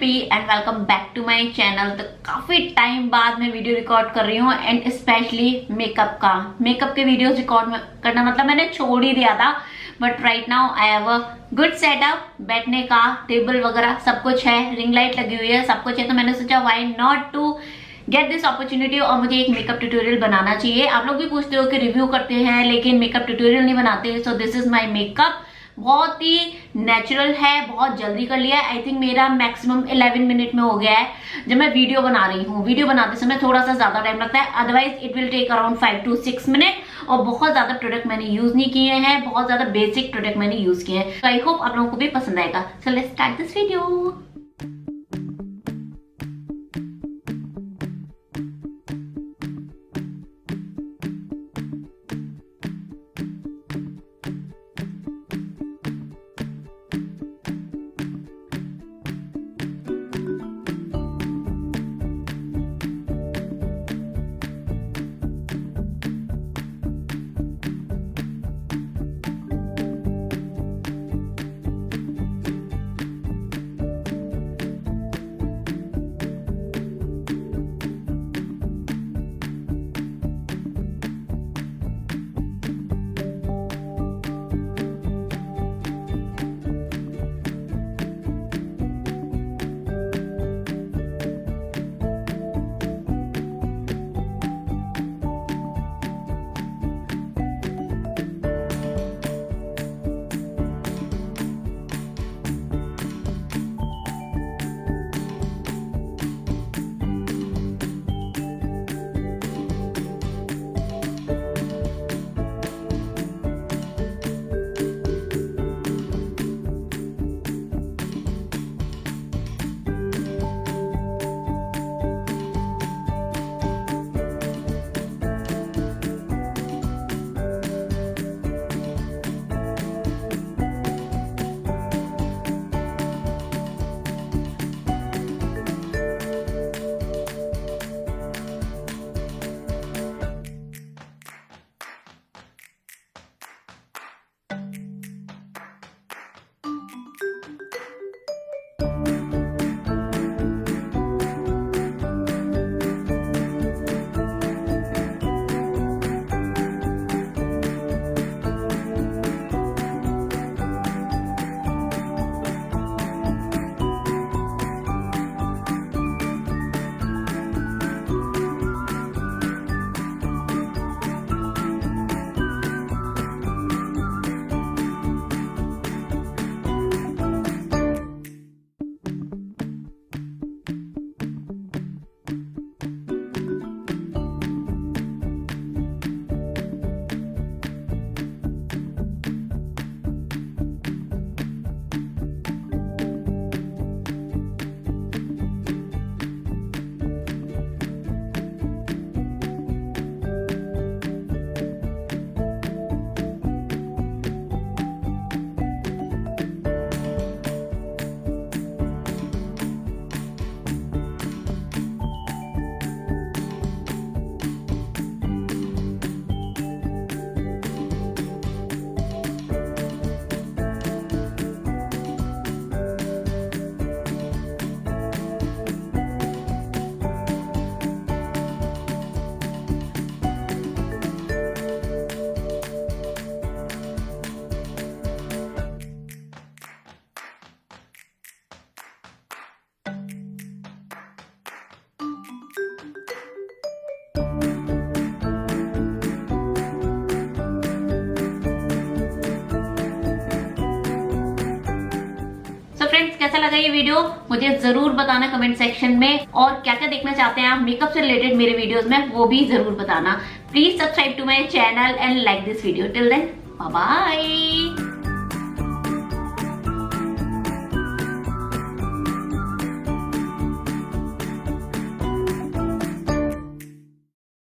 Shilpi and welcome back to my channel. तो काफी time बाद मैं वीडियो रिकॉर्ड कर रही हूँ एंड स्पेशली मेकअप के वीडियोस रिकॉर्ड करना मतलब मैंने छोड़ ही दिया था। But right now I have a good setup, बैठने का टेबल वगैरह सब कुछ है, रिंग लाइट लगी हुई है, सब कुछ है। तो मैंने सोचा why not to get this opportunity और मुझे एक मेकअप ट्यूटोरियल बनाना चाहिए। आप लोग भी पूछते हो कि रिव्यू करते हैं लेकिन मेकअप ट्यूटोरियल नहीं बनाते। So this is my makeup, बहुत ही नेचुरल है, बहुत जल्दी कर लिया है। आई थिंक मेरा मैक्सिमम 11 मिनट में हो गया है जब मैं वीडियो बना रही हूँ। वीडियो बनाते समय थोड़ा सा ज्यादा टाइम लगता है, otherwise it will take around 5 to 6 minute. और बहुत ज्यादा प्रोडक्ट मैंने यूज नहीं किए हैं, बहुत ज्यादा बेसिक प्रोडक्ट मैंने यूज किए हैं। तो आई होप आप लोगों को भी पसंद आएगा। So let's start this video. Friends, कैसा लगा ये वीडियो मुझे जरूर बताना कमेंट सेक्शन में। और क्या क्या देखना चाहते हैं आप मेकअप से रिलेटेड मेरे वीडियोस में, वो भी जरूर बताना। Please subscribe to my channel and like this video. Till then bye bye.